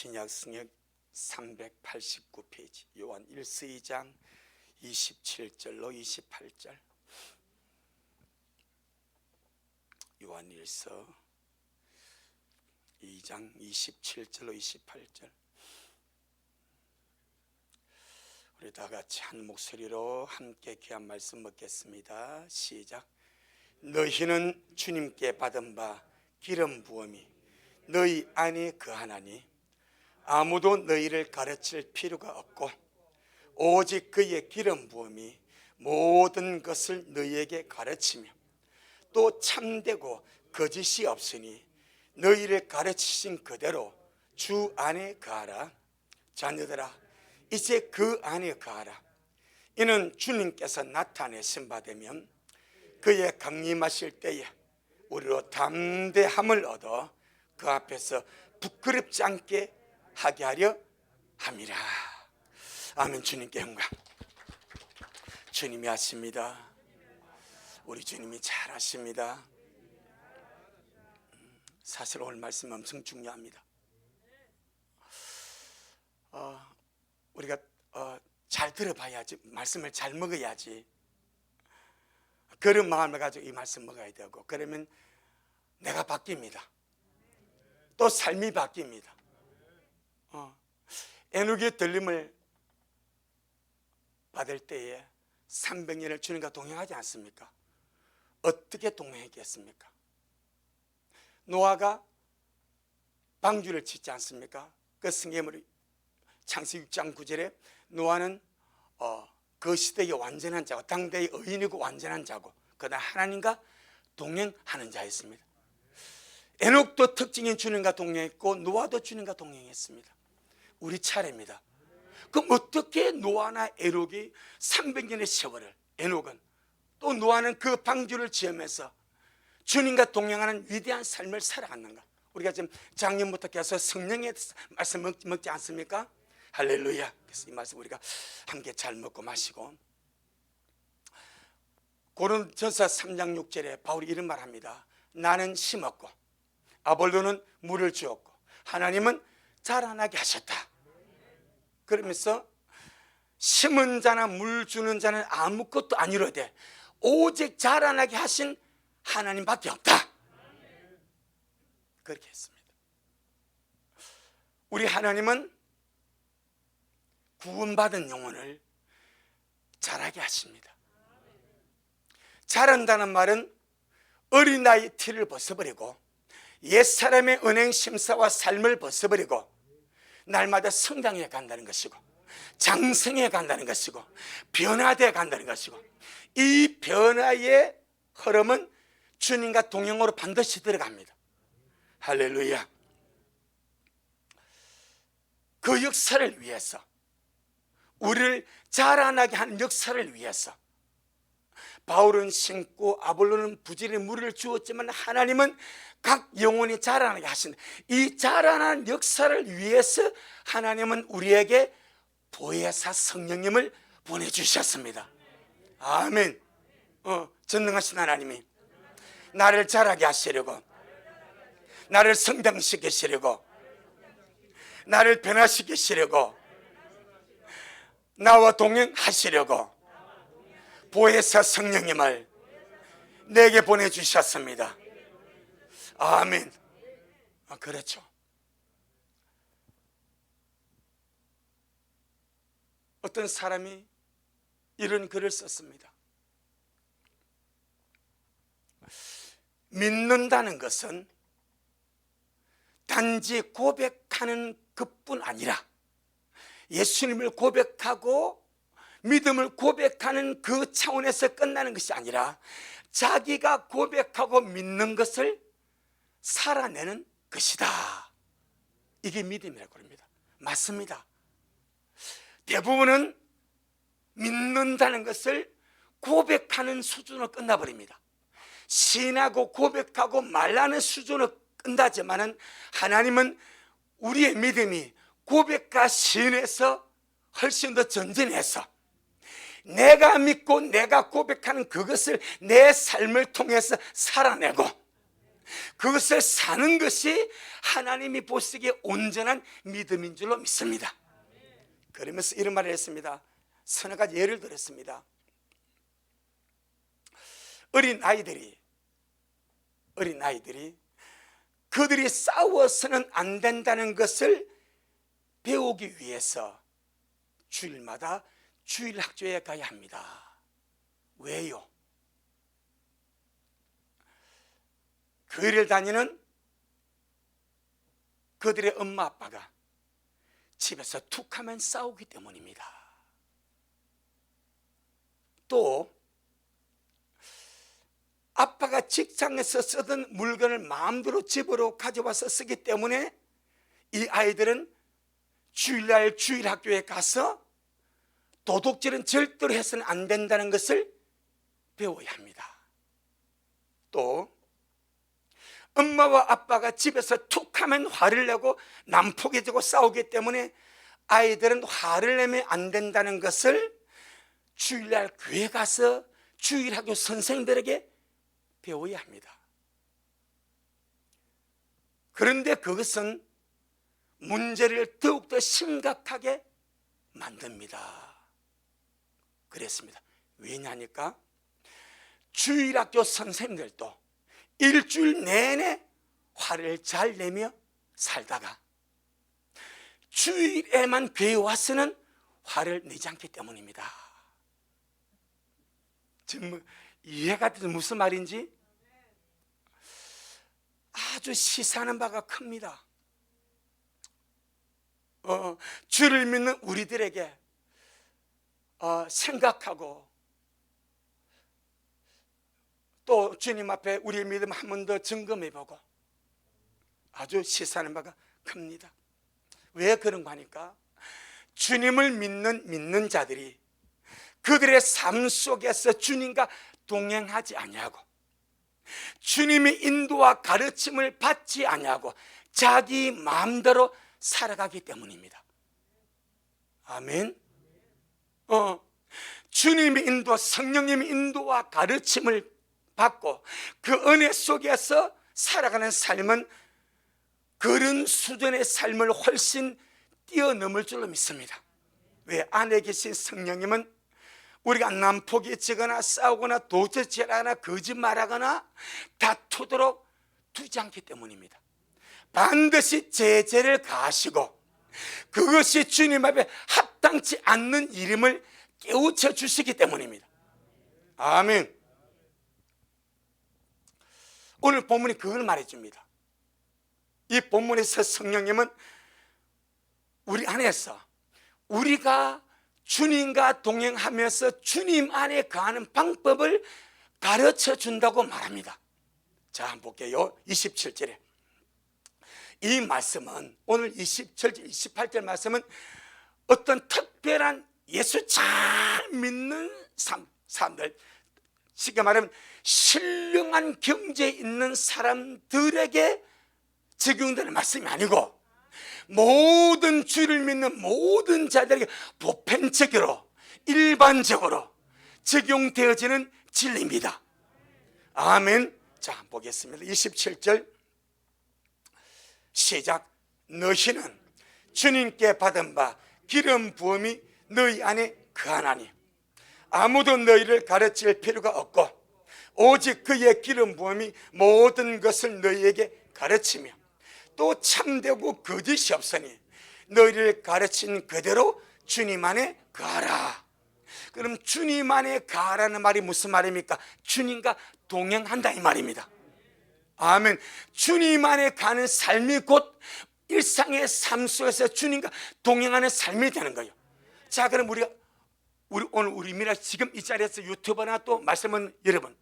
신약성역 389페이지 요한 1서 2장 27절로 28절. 요한 1서 2장 27절로 28절. 우리 다 같이 한 목소리로 함께 귀한 말씀 먹겠습니다. 시작. 너희는 주님께 받은 바 기름 부음이 너희 안에 거하나니 아무도 너희를 가르칠 필요가 없고 오직 그의 기름 부음이 모든 것을 너희에게 가르치며 또 참되고 거짓이 없으니 너희를 가르치신 그대로 주 안에 거하라. 자녀들아, 이제 그 안에 거하라. 이는 주님께서 나타내신 바 되면 그의 강림하실 때에 우리로 담대함을 얻어 그 앞에서 부끄럽지 않게 하게 하려 함이라. 아멘. 주님께 영광. 주님이 하십니다. 우리 주님이 잘 하십니다. 사실 오늘 말씀 엄청 중요합니다. 우리가 잘 들어봐야지, 말씀을 잘 먹어야지. 그런 마음을 가지고 이 말씀 먹어야 되고, 그러면 내가 바뀝니다. 또 삶이 바뀝니다. 에녹의 들림을 받을 때에 300년을 주님과 동행하지 않습니까? 어떻게 동행했겠습니까? 노아가 방주를 짓지 않습니까? 그 성경으로 창세기 6장 9절에 노아는 그 시대의 완전한 자고 당대의 의인이고 완전한 자고 그다음 하나님과 동행하는 자였습니다. 에녹도 특징인 주님과 동행했고 노아도 주님과 동행했습니다. 우리 차례입니다. 그럼 어떻게 노아나 에녹이 300년의 세월을, 에녹은 또 노아는 그 방주를 지으면서 주님과 동행하는 위대한 삶을 살아갔는가? 우리가 지금 작년부터 계속 성령의 말씀 먹지 않습니까? 할렐루야. 그래서 이 말씀 우리가 함께 잘 먹고 마시고, 고린도전서 3장 6절에 바울이 이런 말 합니다. 나는 심었고 아볼로는 물을 주었고 하나님은 자라나게 하셨다. 그러면서 심은 자나 물 주는 자는 아무것도 안 이루되 오직 자라나게 하신 하나님밖에 없다. 그렇게 했습니다. 우리 하나님은 구원받은 영혼을 자라게 하십니다. 자란다는 말은 어린아이 티를 벗어버리고 옛사람의 은행 심사와 삶을 벗어버리고 날마다 성장해 간다는 것이고 장성해 간다는 것이고 변화되어 간다는 것이고, 이 변화의 흐름은 주님과 동행으로 반드시 들어갑니다. 할렐루야. 그 역사를 위해서, 우리를 자라나게 하는 역사를 위해서 바울은 심고 아볼로는 부지런히 물을 주었지만 하나님은 각 영혼이 자라나게 하신 이 자라나는 역사를 위해서 하나님은 우리에게 보혜사 성령님을 보내주셨습니다. 아멘. 전능하신 하나님이 나를 자라게 하시려고, 나를 성장시키시려고, 나를 변화시키시려고, 나와 동행하시려고 보혜사 성령님을 내게 보내주셨습니다. 아멘. 그렇죠. 어떤 사람이 이런 글을 썼습니다. 믿는다는 것은 단지 고백하는 것뿐 아니라 예수님을 고백하고 믿음을 고백하는 그 차원에서 끝나는 것이 아니라 자기가 고백하고 믿는 것을 살아내는 것이다. 이게 믿음이라고 합니다. 맞습니다. 대부분은 믿는다는 것을 고백하는 수준으로 끝나버립니다. 신하고 고백하고 말하는 수준으로 끝나지만은 하나님은 우리의 믿음이 고백과 신에서 훨씬 더 전진해서 내가 믿고 내가 고백하는 그것을 내 삶을 통해서 살아내고 그것을 사는 것이 하나님이 보시기에 온전한 믿음인 줄로 믿습니다. 그러면서 이런 말을 했습니다. 서너 가지 예를 들었습니다. 어린 아이들이 그들이 싸워서는 안 된다는 것을 배우기 위해서 주일마다 주일학교에 가야 합니다. 왜요? 교회를 다니는 그들의 엄마 아빠가 집에서 툭하면 싸우기 때문입니다. 또 아빠가 직장에서 쓰던 물건을 마음대로 집으로 가져와서 쓰기 때문에 이 아이들은 주일날 주일학교에 가서 도둑질은 절대로 해서는 안 된다는 것을 배워야 합니다. 또 엄마와 아빠가 집에서 툭하면 화를 내고 난폭해지고 싸우기 때문에 아이들은 화를 내면 안 된다는 것을 주일날 교회 가서 주일학교 선생님들에게 배워야 합니다. 그런데 그것은 문제를 더욱더 심각하게 만듭니다. 그랬습니다. 왜냐니까 주일학교 선생님들도 일주일 내내 화를 잘 내며 살다가 주일에만 교회 와서는 화를 내지 않기 때문입니다. 지금 이해가 돼서 무슨 말인지 아주 시사하는 바가 큽니다. 주를 믿는 우리들에게 생각하고 또 주님 앞에 우리의 믿음 한 번 더 점검해보고 아주 시사하는 바가 큽니다. 왜 그런가 하니까 주님을 믿는 자들이 그들의 삶 속에서 주님과 동행하지 아니하고 주님의 인도와 가르침을 받지 아니하고 자기 마음대로 살아가기 때문입니다. 아멘. 주님의 인도, 성령님의 인도와 가르침을 받고 그 은혜 속에서 살아가는 삶은 그런 수준의 삶을 훨씬 뛰어넘을 줄로 믿습니다. 왜? 안에 계신 성령님은 우리가 난폭해지거나 싸우거나 도저질하거나 거짓말하거나 다투도록 두지 않기 때문입니다. 반드시 제재를 가하시고 그것이 주님 앞에 합당치 않는 이름을 깨우쳐 주시기 때문입니다. 아멘. 오늘 본문이 그걸 말해줍니다. 이 본문에서 성령님은 우리 안에서 우리가 주님과 동행하면서 주님 안에 거하는 방법을 가르쳐 준다고 말합니다. 자, 한번 볼게요. 27절에 이 말씀은 오늘 27절, 28절 말씀은 어떤 특별한 예수 잘 믿는 사람들, 쉽게 말하면 신령한 경제에 있는 사람들에게 적용되는 말씀이 아니고 모든 주를 믿는 모든 자들에게 보편적으로 일반적으로 적용되어지는 진리입니다. 아멘. 자, 보겠습니다. 27절 시작. 너희는 주님께 받은 바 기름 부음이 너희 안에 거하나니 아무도 너희를 가르칠 필요가 없고 오직 그의 기름 부음이 모든 것을 너희에게 가르치며 또 참되고 거짓이 없으니 너희를 가르친 그대로 주님 안에 거하라. 그럼 주님 안에 거하라는 말이 무슨 말입니까? 주님과 동행한다 이 말입니다. 아멘. 주님 안에 가는 삶이 곧 일상의 삶 속에서 주님과 동행하는 삶이 되는 거예요. 자, 그럼 오늘 우리입니다. 지금 이 자리에서 유튜버나 또 말씀은 여러분,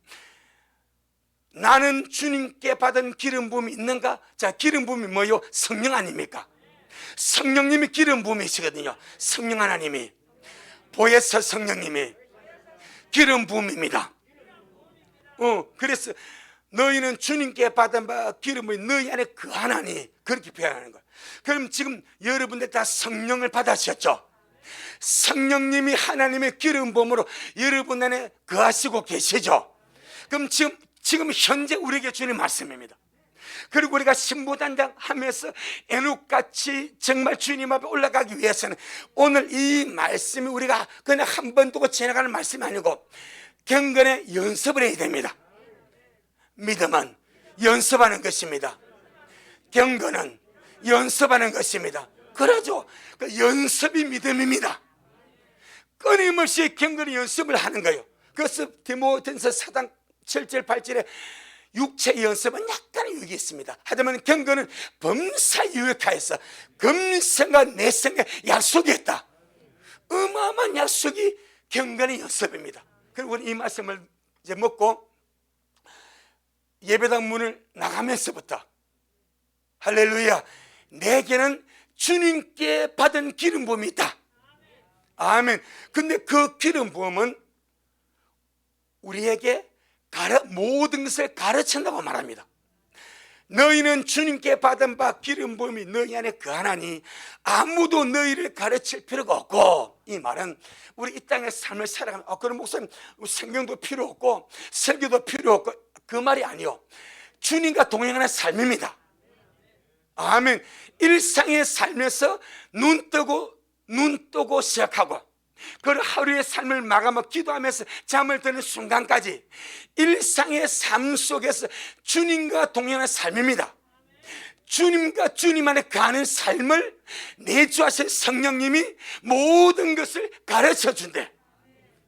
나는 주님께 받은 기름 부음이 있는가? 자, 기름 부음이 뭐요? 성령 아닙니까? 성령님이 기름 부음이시거든요. 성령 하나님이 보혜사 성령님이 기름 부음입니다. 그래서 너희는 주님께 받은 바 기름 부음이 너희 안에 거하나니 그렇게 표현하는 거예요. 그럼 지금 여러분들 다 성령을 받으셨죠? 성령님이 하나님의 기름 부음으로 여러분 안에 거하시고 계시죠? 그럼 지금 현재 우리에게 주는 말씀입니다. 그리고 우리가 신부단장 하면서 애녹같이 정말 주님 앞에 올라가기 위해서는 오늘 이 말씀이 우리가 그냥 한 번 두고 지나가는 말씀이 아니고 경건의 연습을 해야 됩니다. 믿음은 연습하는 것입니다. 경건은 연습하는 것입니다. 그러죠. 그 연습이 믿음입니다. 끊임없이 경건의 연습을 하는 거예요. 그래서 디모데전서 4장 7절 8절에 육체의 연습은 약간의 유익이 있습니다. 하지만 경건은 범사 유익하여서 금생과 내생의 약속이 있다. 어마어마한 약속이 경건의 연습입니다. 그리고 이 말씀을 이제 먹고 예배당 문을 나가면서부터 할렐루야, 내게는 주님께 받은 기름 부음이 있다. 아멘. 근데 그 기름 부음은 우리에게 모든 것을 가르친다고 말합니다. 너희는 주님께 받은 바 기름 부음이 너희 안에 거하나니 아무도 너희를 가르칠 필요가 없고, 이 말은 우리 이 땅의 삶을 살아가면 그런 목사님 성경도 필요 없고 설교도 필요 없고, 그 말이 아니요, 주님과 동행하는 삶입니다. 아멘. 일상의 삶에서 눈 뜨고 시작하고 그 하루의 삶을 마감하고 기도하면서 잠을 드는 순간까지 일상의 삶 속에서 주님과 동행하는 삶입니다. 주님과 주님 안에 가는 삶을 내주하신 성령님이 모든 것을 가르쳐 준대.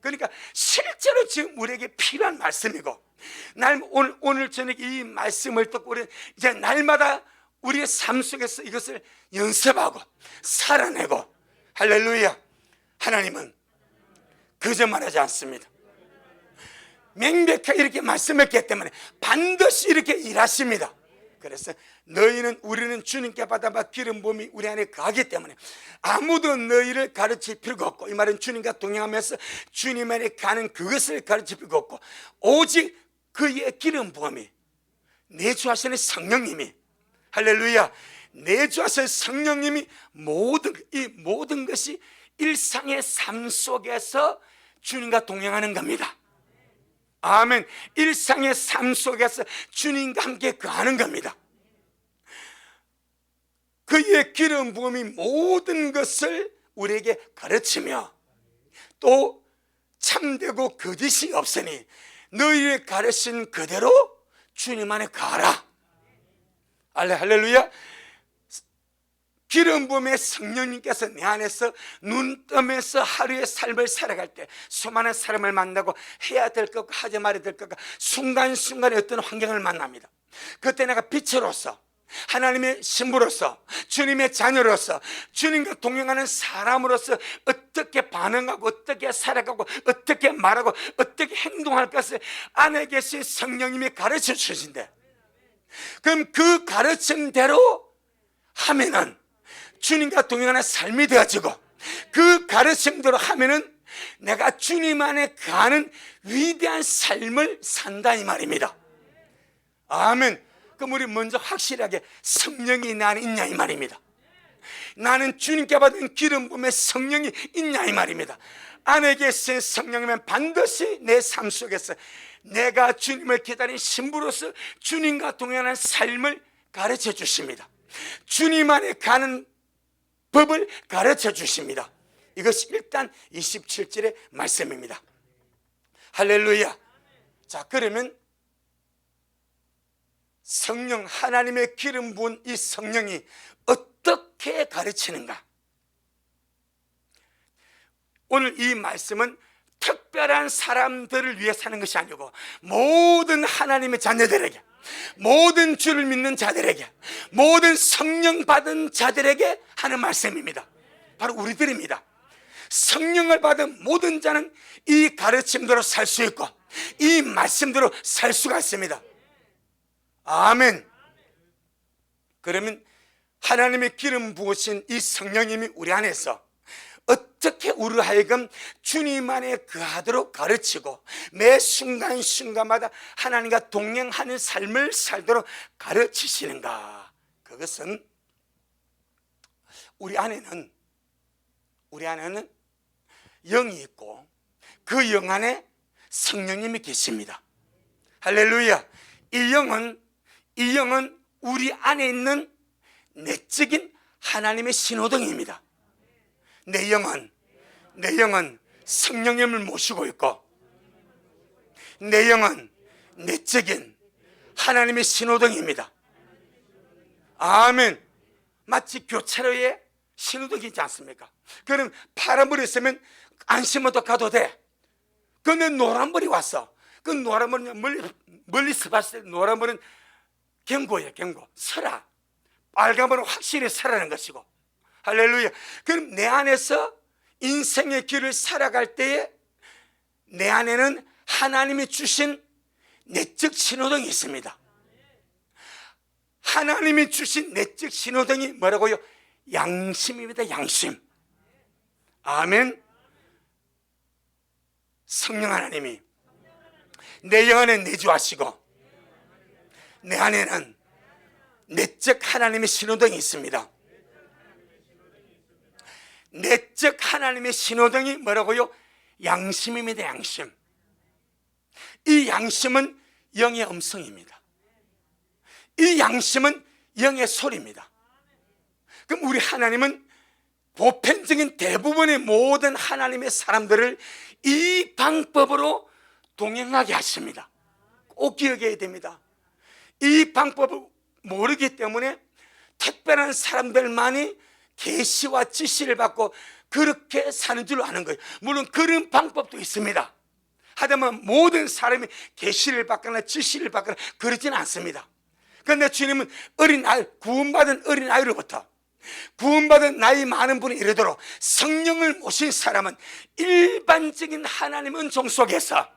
그러니까 실제로 지금 우리에게 필요한 말씀이고, 오늘 저녁 이 말씀을 듣고 우리는 이제 날마다 우리의 삶 속에서 이것을 연습하고 살아내고, 할렐루야, 하나님은 거짓말하지 않습니다. 명백하게 이렇게 말씀했기 때문에 반드시 이렇게 일하십니다. 그래서 우리는 주님께 받아봐 기름 부음이 우리 안에 가기 때문에 아무도 너희를 가르칠 필요가 없고, 이 말은 주님과 동행하면서 주님 안에 가는 그것을 가르칠 필요가 없고, 오직 그의 기름 부음이 내주하시는 성령님이, 할렐루야, 내주하시는 성령님이 이 모든 것이 일상의 삶 속에서 주님과 동행하는 겁니다. 아멘. 일상의 삶 속에서 주님과 함께 거하는 겁니다. 그의 기름 부음이 모든 것을 우리에게 가르치며 또 참되고 거짓이 없으니 너희를 가르친 그대로 주님 안에 가라. 할렐루야. 기름 부음의 성령님께서 내 안에서 눈 뜨면서 하루의 삶을 살아갈 때 수많은 사람을 만나고 해야 될 것과 하지 말아야 될 것과 순간순간에 어떤 환경을 만납니다. 그때 내가 빛으로서, 하나님의 신부로서, 주님의 자녀로서, 주님과 동행하는 사람으로서 어떻게 반응하고 어떻게 살아가고 어떻게 말하고 어떻게 행동할 것을 안에 계신 성령님이 가르쳐 주신대. 그럼 그 가르침대로 하면은 주님과 동행하는 삶이 되어지고, 그 가르침대로 하면은 내가 주님 안에 가는 위대한 삶을 산다, 이 말입니다. 아멘. 그럼 우리 먼저 확실하게 성령이 내 안에 있냐, 이 말입니다. 나는 주님께 받은 기름 부음의 성령이 있냐, 이 말입니다. 안에 계신 성령이면 반드시 내 삶 속에서 내가 주님을 기다린 신부로서 주님과 동행하는 삶을 가르쳐 주십니다. 주님 안에 가는 법을 가르쳐 주십니다. 이것이 일단 27절의 말씀입니다. 할렐루야. 자, 그러면 성령, 하나님의 기름 부은 이 성령이 어떻게 가르치는가? 오늘 이 말씀은 특별한 사람들을 위해 사는 것이 아니고 모든 하나님의 자녀들에게, 모든 주를 믿는 자들에게, 모든 성령 받은 자들에게 하는 말씀입니다. 바로 우리들입니다. 성령을 받은 모든 자는 이 가르침대로 살 수 있고 이 말씀대로 살 수가 있습니다. 아멘. 그러면 하나님의 기름 부으신 이 성령님이 우리 안에서 어떻게 우리 하여금 주님 안에 거하도록 가르치고 매 순간순간마다 하나님과 동행하는 삶을 살도록 가르치시는가? 그것은 우리 안에는 영이 있고 그 영 안에 성령님이 계십니다. 할렐루야. 이 영은 우리 안에 있는 내적인 하나님의 신호등입니다. 내 영은 성령님을 모시고 있고, 내 영은 내적인 하나님의 신호등입니다. 아멘. 마치 교차로에 신호등이 있지 않습니까? 그럼 파란불이 있으면 안심어도 가도 돼. 그런데 노란불이 왔어. 그 노란불은 멀리서 봤을 때 노란불은 경고예요. 경고. 서라. 빨간불은 확실히 서라는 것이고. 할렐루야. 그럼 내 안에서 인생의 길을 살아갈 때에 내 안에는 하나님이 주신 내적 신호등이 있습니다. 하나님이 주신 내적 신호등이 뭐라고요? 양심입니다. 양심. 아멘. 성령 하나님이 내 영 안에 내주하시고 내 안에는 내적 하나님의 신호등이 있습니다. 내적 하나님의 신호등이 뭐라고요? 양심입니다. 양심. 이 양심은 영의 음성입니다. 이 양심은 영의 소리입니다. 그럼 우리 하나님은 보편적인 대부분의 모든 하나님의 사람들을 이 방법으로 동행하게 하십니다. 꼭 기억해야 됩니다. 이 방법을 모르기 때문에 특별한 사람들만이 계시와 지시를 받고 그렇게 사는 줄로 아는 거예요. 물론 그런 방법도 있습니다. 하지만 모든 사람이 계시를 받거나 지시를 받거나 그러지는 않습니다. 그런데 주님은 어린아이, 구원받은 어린아이로부터 구원받은 나이 많은 분이 이르도록 성령을 모신 사람은 일반적인 하나님의 은총 속에서,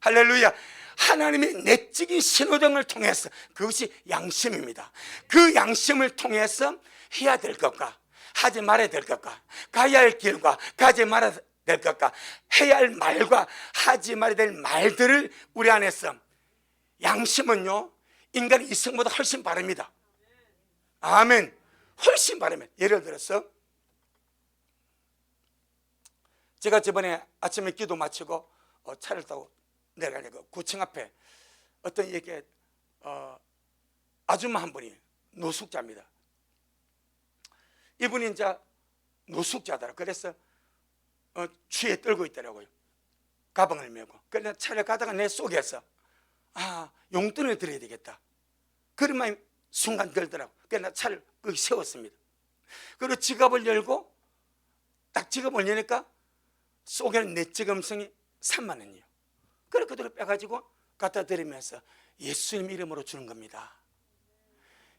할렐루야, 하나님의 내적인 신호등을 통해서, 그것이 양심입니다. 그 양심을 통해서 해야 될 것과 하지 말아야 될 것과 가야 할 길과 가지 말아야 될 것과 해야 할 말과 하지 말아야 될 말들을 우리 안에서, 양심은요 인간의 이성보다 훨씬 바릅니다. 아멘. 훨씬 바르면, 예를 들어서 제가 저번에 아침에 기도 마치고 차를 타고 내려가니까 구청 앞에 어떤 이렇게 아줌마 한 분이 노숙자입니다. 이분이 이제 노숙자더라. 그래서 추위에 떨고 있더라고요. 가방을 메고. 그래서 차를 가다가 내 속에서 용돈을 드려야 되겠다, 그런 마음이 순간 들더라고. 그래서 차를 거기 세웠습니다. 그리고 지갑을 열고 딱 지갑을 여니까 속에는 내적 음성이 3만 원이에요. 그래 그대로 빼가지고 갖다 드리면서 예수님 이름으로 주는 겁니다.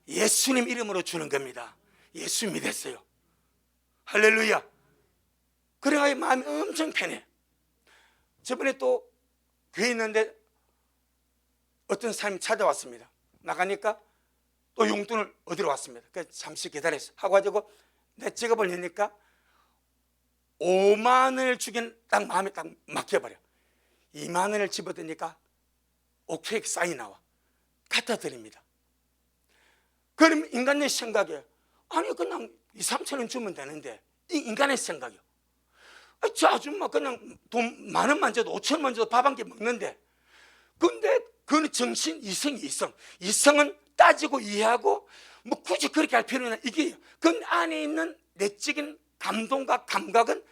예수님 이름으로 주는 겁니다. 예수 믿었어요. 할렐루야. 그래가지고 마음이 엄청 편해. 저번에 또 교회 있는데 어떤 사람이 찾아왔습니다. 나가니까 또 용돈을 얻으러 왔습니다. 그래서 잠시 기다렸어 하고 가지고 내 지갑을 여니까 5만 원을 주긴 딱 마음에 딱 막혀버려. 2만 원을 집어드니까 오케이 사인 나와. 갖다 드립니다. 그럼 인간의 생각에 아니 그냥 2, 3천 원 주면 되는데, 이 인간의 생각이요. 저 아줌마 그냥 돈 만 원만 줘도 5천 원만 줘도 밥 한 개 먹는데, 근데 그건 정신, 이성은 따지고 이해하고 뭐 굳이 그렇게 할 필요는, 이게 그 안에 있는 내적인 감동과 감각은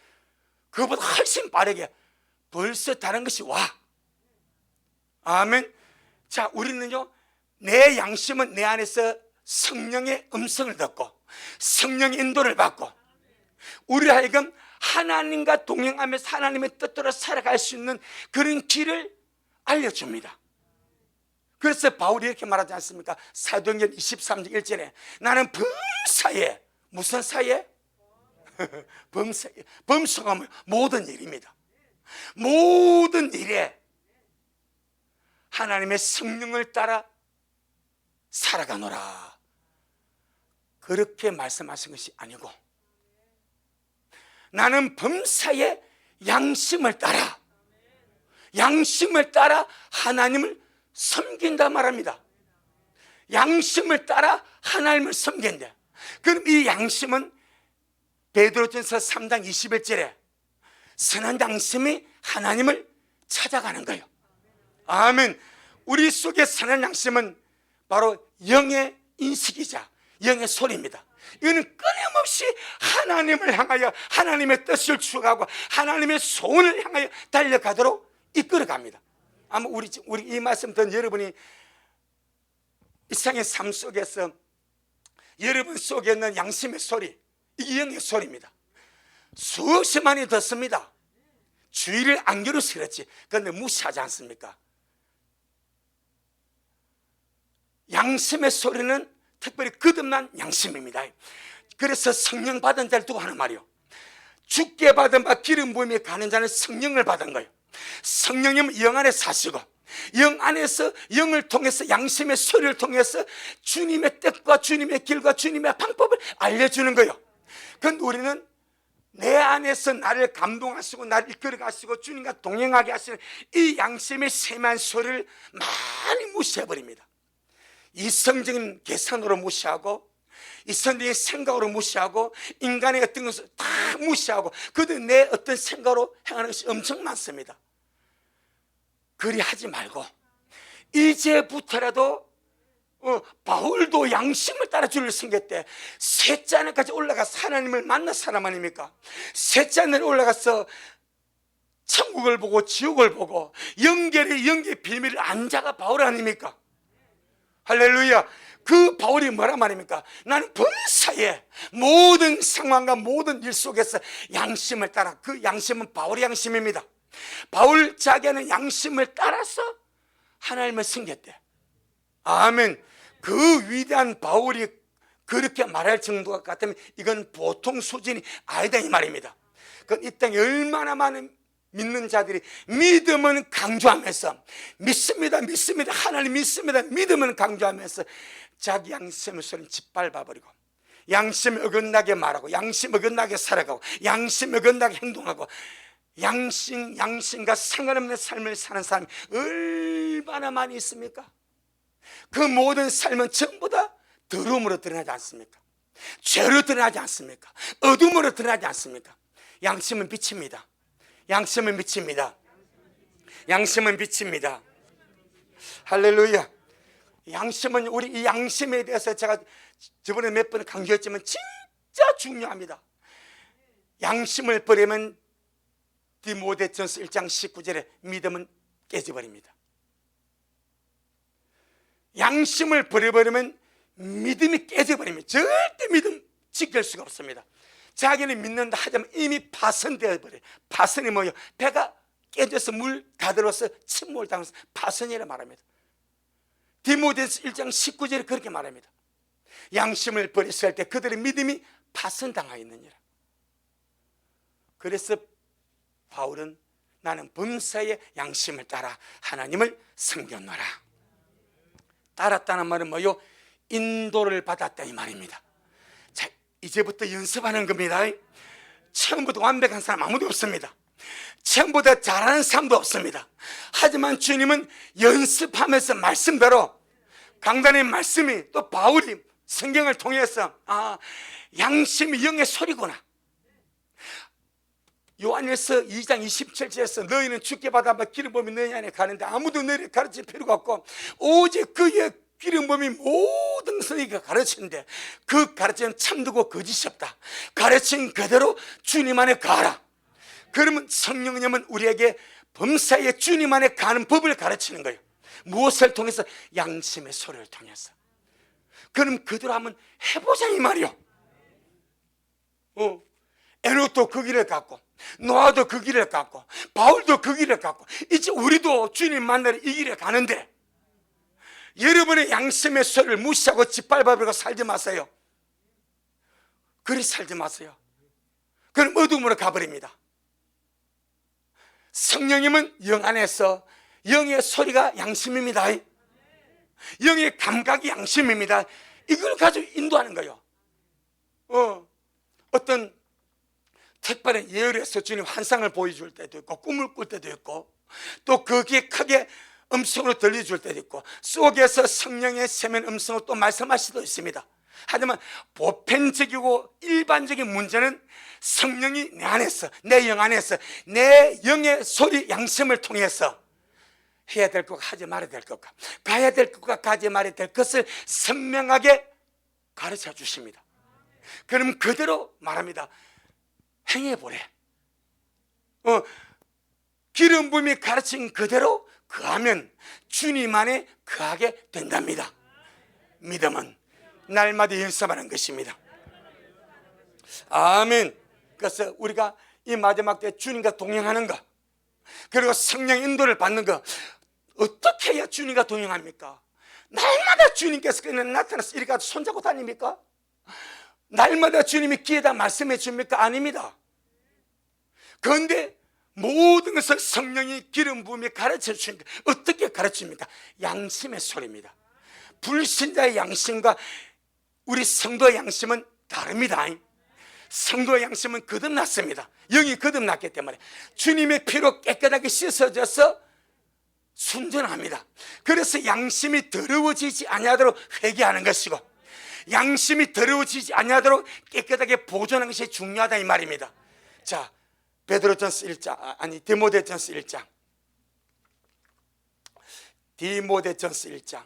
그보다 훨씬 빠르게 벌써 다른 것이 와. 아멘. 자, 우리는요 내 양심은 내 안에서 성령의 음성을 듣고 성령의 인도를 받고 우리 하여금 하나님과 동행하면서 하나님의 뜻대로 살아갈 수 있는 그런 길을 알려줍니다. 그래서 바울이 이렇게 말하지 않습니까? 사도행전 23장 1절에 나는 범사에, 무슨 사에? 범사하면 모든 일입니다. 모든 일에 하나님의 성령을 따라 살아가노라, 그렇게 말씀하신 것이 아니고 나는 범사에 양심을 따라 하나님을 섬긴다 말합니다. 양심을 따라 하나님을 섬긴다. 그럼 이 양심은 베드로전서 3장 21절에 선한 양심이 하나님을 찾아가는 거예요. 아멘. 우리 속에 선한 양심은 바로 영의 인식이자 영의 소리입니다. 이거는 끊임없이 하나님을 향하여 하나님의 뜻을 추구하고 하나님의 소원을 향하여 달려가도록 이끌어갑니다. 아마 우리 이 말씀 듣는 여러분이 일상의 삶 속에서 여러분 속에 있는 양심의 소리, 이게 영의 소리입니다. 수없이 많이 듣습니다. 주의를 안 기울여서 그렇지. 그런데 무시하지 않습니까? 양심의 소리는 특별히 거듭난 양심입니다. 그래서 성령 받은 자를 두고 하는 말이요, 주께 받은 바 기름 부음에 가는 자는 성령을 받은 거예요. 성령님은 영 안에 사시고 영 안에서 영을 통해서 양심의 소리를 통해서 주님의 뜻과 주님의 길과 주님의 방법을 알려주는 거예요. 그런데 우리는 내 안에서 나를 감동하시고 나를 이끌어가시고 주님과 동행하게 하시는 이 양심의 세밀한 소리를 많이 무시해버립니다. 이성적인 계산으로 무시하고 이성적인 생각으로 무시하고 인간의 어떤 것을 다 무시하고 그들 내 어떤 생각으로 행하는 것이 엄청 많습니다. 그리 하지 말고 이제부터라도 바울도 양심을 따라 주를 섬겼대. 셋째 하늘까지 올라가서 하나님을 만난 사람 아닙니까? 셋째 하늘에 올라가서 천국을 보고 지옥을 보고 영계의 비밀을 안 자가 바울 아닙니까? 할렐루야. 그 바울이 뭐란 말입니까? 나는 범사에 모든 상황과 모든 일 속에서 양심을 따라, 그 양심은 바울의 양심입니다. 바울 자기는 양심을 따라서 하나님을 섬겼대. 아멘. 그 위대한 바울이 그렇게 말할 정도가 같으면 이건 보통 수준이 아니다 이 말입니다. 이 땅에 얼마나 많은 믿는 자들이 믿음은 강조하면서 믿습니다 하나님 믿습니다 믿음은 강조하면서 자기 양심의 소리는 짓밟아버리고 양심 어긋나게 말하고 양심 어긋나게 살아가고 양심 어긋나게 행동하고 양심과 상관없는 삶을 사는 사람이 얼마나 많이 있습니까? 그 모든 삶은 전부 다 더러움으로 드러나지 않습니까? 죄로 드러나지 않습니까? 어둠으로 드러나지 않습니까? 양심은 빛입니다. 양심은 빛입니다. 양심은 빛입니다. 할렐루야. 양심은 우리 이 양심에 대해서 제가 저번에 몇 번 강조했지만 진짜 중요합니다. 양심을 버리면 디모데전서 1장 19절에 믿음은 깨져버립니다. 양심을 버려버리면 믿음이 깨져버립니다. 절대 믿음 지킬 수가 없습니다. 자기는 믿는다 하자면 이미 파손되어 버려요. 파손이 뭐예요? 배가 깨져서 물 가들어서 침몰 당해서 파손이라 말합니다. 디모데전서 1장 19절에 그렇게 말합니다. 양심을 버렸을 때 그들의 믿음이 파손당하여 있느니라. 그래서 바울은 나는 범사의 양심을 따라 하나님을 섬겼노라. 따랐다는 말은 뭐요? 인도를 받았다 이 말입니다. 자, 이제부터 연습하는 겁니다. 처음부터 완벽한 사람 아무도 없습니다. 처음보다 잘하는 사람도 없습니다. 하지만 주님은 연습하면서 말씀대로 강단의 말씀이 또 바울이 성경을 통해서 양심이 영의 소리구나. 요한일서 2장 27절에서 너희는 주께 받아 기름 부음이 너희 안에 가는데 아무도 너희를 가르칠 필요가 없고 오직 그의 기름 부음이 모든 너희가 가르치는데 그 가르침은 참되고 거짓이 없다. 가르친 그대로 주님 안에 가라. 그러면 성령님은 우리에게 범사에 주님 안에 가는 법을 가르치는 거예요. 무엇을 통해서? 양심의 소리를 통해서. 그럼 그대로 한번 해보자 이 말이요. 에녹도 그 길을 갔고 노아도 그 길을 갔고 바울도 그 길을 갔고 이제 우리도 주님 만나러 이 길에 가는데 여러분의 양심의 소리를 무시하고 짓밟아버리고 살지 마세요. 그리 살지 마세요. 그럼 어둠으로 가버립니다. 성령님은 영 안에서 영의 소리가 양심입니다. 영의 감각이 양심입니다. 이걸 가지고 인도하는 거예요. 어떤 특별한 예언에서 주님 환상을 보여줄 때도 있고 꿈을 꿀 때도 있고 또 거기에 크게 음성으로 들려줄 때도 있고 속에서 성령의 세면 음성으로 또 말씀하실 수도 있습니다. 하지만 보편적이고 일반적인 문제는 성령이 내 안에서 내 영 안에서 내 영의 소리 양심을 통해서 해야 될 것과 하지 말아야 될 것과 가야 될 것과 가지 말아야 될 것을 선명하게 가르쳐 주십니다. 그럼 그대로 말합니다. 행해보래. 기름 부음이 가르친 그대로 그하면 주님 안에 거하게 된답니다. 믿음은 날마다 연습하는 것입니다. 아멘. 그래서 우리가 이 마지막 때 주님과 동행하는 것, 그리고 성령 인도를 받는 것, 어떻게 해야 주님과 동행합니까? 날마다 주님께서 그냥 나타나서 이렇게 손잡고 다닙니까? 날마다 주님이 귀에다 말씀해 줍니까? 아닙니다. 그런데 모든 것을 성령이 기름 부음에 가르쳐 주십니까? 어떻게 가르칩니까? 양심의 소리입니다. 불신자의 양심과 우리 성도의 양심은 다릅니다. 성도의 양심은 거듭났습니다. 영이 거듭났기 때문에 주님의 피로 깨끗하게 씻어져서 순전합니다. 그래서 양심이 더러워지지 아니하도록 회개하는 것이고, 양심이 더러워지지 아니하도록 깨끗하게 보존하는 것이 중요하다 이 말입니다. 자, 베드로전서 1장, 디모데전서 1장, 디모데전서 1장,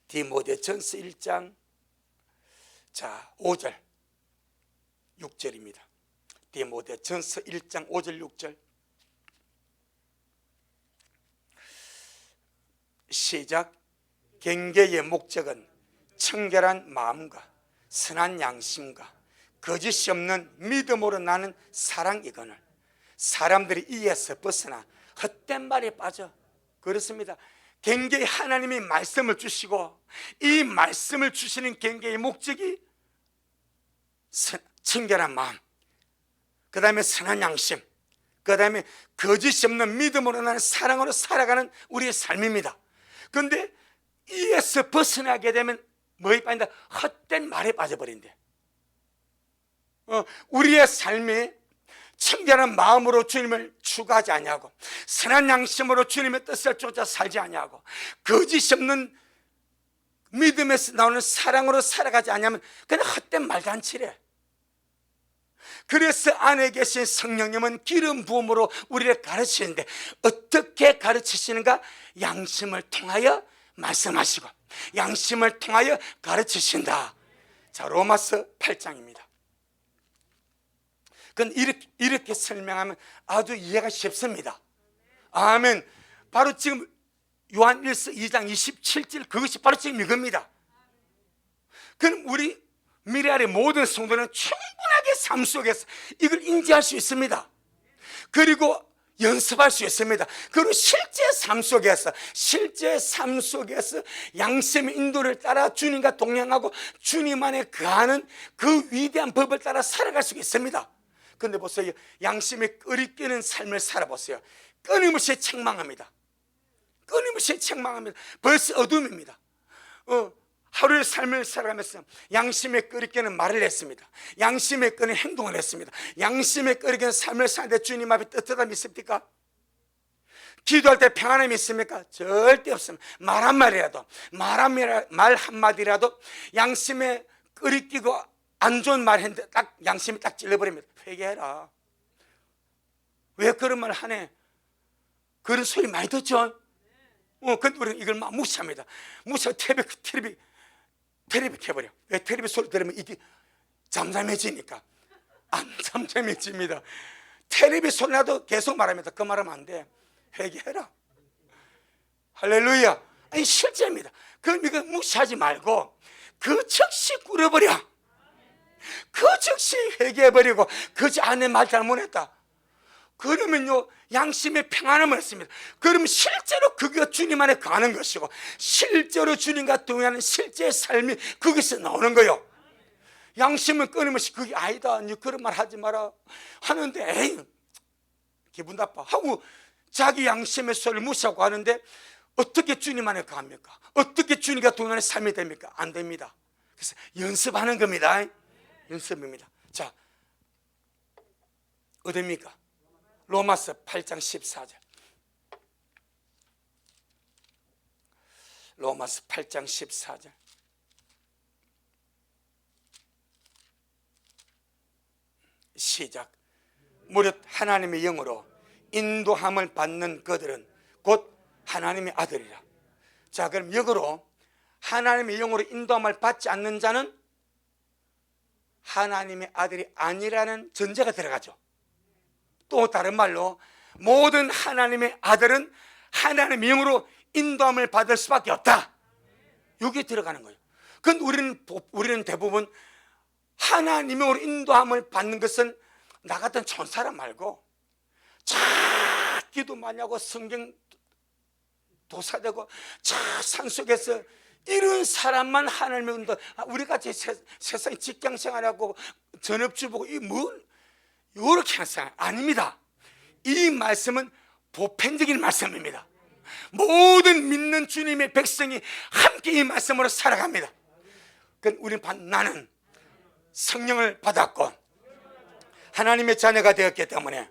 디모데전서 1장, 자 5절 6절입니다. 디모데전서 1장 5절 6절 시작. 경계의 목적은 청결한 마음과 선한 양심과 거짓이 없는 믿음으로 나는 사랑이거늘 사람들이 이에서 벗어나 헛된 말에 빠져. 그렇습니다. 경계의 하나님이 말씀을 주시고, 이 말씀을 주시는 경계의 목적이 청결한 마음, 그 다음에 선한 양심, 그 다음에 거짓이 없는 믿음으로 나는 사랑으로 살아가는 우리의 삶입니다. 그런데 이에서 벗어나게 되면 뭐에 빠진다? 헛된 말에 빠져버린대. 우리의 삶이 청결한 마음으로 주님을 추구하지 아니하고, 선한 양심으로 주님의 뜻을 쫓아 살지 아니하고, 거짓이 없는 믿음에서 나오는 사랑으로 살아가지 아니하면 그냥 헛된 말잔치래. 그래서 안에 계신 성령님은 기름 부음으로 우리를 가르치는데, 어떻게 가르치시는가? 양심을 통하여 말씀하시고 양심을 통하여 가르치신다. 자, 로마서 8장입니다. 그건 이렇게 설명하면 아주 이해가 쉽습니다. 아멘. 바로 지금 요한 1서 2장 27절, 그것이 바로 지금 이겁니다. 그럼 우리 미래의 모든 성도는 충분하게 삶 속에서 이걸 인지할 수 있습니다. 그리고 연습할 수 있습니다. 그리고 실제 삶 속에서 양심의 인도를 따라 주님과 동행하고 주님 안에 거하는 그 위대한 법을 따라 살아갈 수 있습니다. 그런데 보세요, 양심에 끓이끼는 삶을 살아보세요. 끊임없이 책망합니다. 끊임없이 책망합니다. 벌써 어둠입니다. 하루의 삶을 살아가면서 양심에 끓이끼는 말을 했습니다. 양심에 끓이는 행동을 했습니다. 양심에 끓이끼는 삶을 사는데 주님 앞에 떳떳함이 있습니까? 기도할 때 평안함이 있습니까? 절대 없습니다. 말 한마디라도 양심에 끓이끼고 안 좋은 말 했는데 딱 양심이 딱 찔러버립니다. 회개해라. 왜 그런 말 하네? 그런 소리 많이 듣죠? 근데 우리는 이걸 막 무시합니다. 무시하고 텔레비 켜버려. 왜? 텔레비 소리 들으면 이게 잠잠해지니까. 안 잠잠해집니다. 텔레비 소리 나도 계속 말합니다. 그 말하면 안 돼. 회개해라. 할렐루야. 아니 실제입니다. 그럼 이거 무시하지 말고 그 즉시 꿇어버려. 그 즉시 회개해버리고, 그 안에 말 잘못했다 그러면요 양심의 평안함을 했습니다. 그러면 실제로 그가 주님 안에 가는 것이고, 실제로 주님과 동행하는 실제 삶이 거기서 나오는 거예요. 양심은 끊임없이 그게 아니다, 니 그런 말 하지 마라 하는데, 에이 기분 나빠 하고 자기 양심의 소리를 무시하고 하는데, 어떻게 주님 안에 갑니까? 어떻게 주님과 동행하는 삶이 됩니까? 안 됩니다. 그래서 연습하는 겁니다. 연습입니다. 자, 어디입니까? 로마서 8장 14절. 로마서 8장 14절. 시작. 무릇 하나님의 영으로 인도함을 받는 그들은 곧 하나님의 아들이라. 자, 그럼 역으로 하나님의 영으로 인도함을 받지 않는 자는 하나님의 아들이 아니라는 전제가 들어가죠. 또 다른 말로 모든 하나님의 아들은 하나님의 영으로 인도함을 받을 수밖에 없다. 여기에 들어가는 거예요. 그건 우리는 대부분 하나님으로 인도함을 받는 것은 나 같은 촌사람 말고 자 기도 많이 하고 성경 도사되고 자 산속에서 이런 사람만 하나님의 인도. 우리같이 세상 직장생활하고 전업주부고 이렇게 하는 사람 아닙니다. 이 말씀은 보편적인 말씀입니다. 모든 믿는 주님의 백성이 함께 이 말씀으로 살아갑니다. 나는 성령을 받았고 하나님의 자녀가 되었기 때문에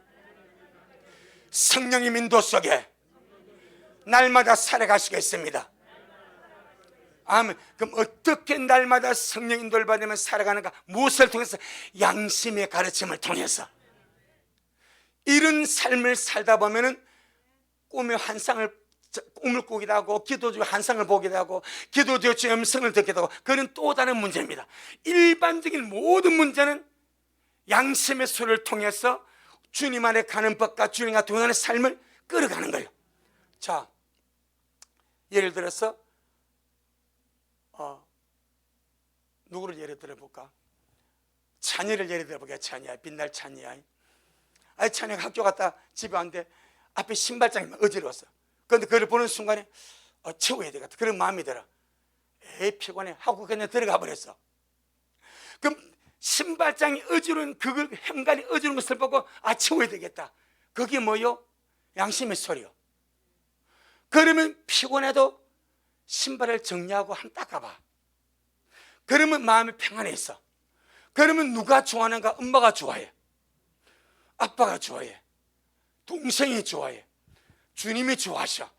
성령의 인도 속에 날마다 살아갈 수가 있습니다. 아멘. 그럼 어떻게 날마다 성령 인도를 받으면 살아가는가? 무엇을 통해서? 양심의 가르침을 통해서. 이런 삶을 살다 보면은 꿈을 꾸기도 하고 기도 중에 환상을 보기도 하고 기도 중에 음성을 듣기도 하고, 그건 또 다른 문제입니다. 일반적인 모든 문제는 양심의 소리를 통해서 주님 안에 가는 법과 주님과 동행하는 삶을 끌어가는 거예요. 자, 예를 들어서 누구를 예를 들어볼까? 찬이를 예를 들어볼게요. 찬이야, 빛날 찬이야. 찬이가 학교 갔다 집에 왔는데 앞에 신발장이 어지러웠어. 그런데 그걸 보는 순간에 채워야 되겠다, 그런 마음이 들어. 에이 피곤해 하고 그냥 들어가 버렸어. 그럼 신발장이 어지러운 그걸 현관이 어지러운 것을 보고 채워야 되겠다. 그게 뭐요? 양심의 소리요. 그러면 피곤해도 신발을 정리하고 한번 닦아봐. 그러면 마음이 평안해있어. 그러면 누가 좋아하는가? 엄마가 좋아해, 아빠가 좋아해, 동생이 좋아해, 주님이 좋아하셔.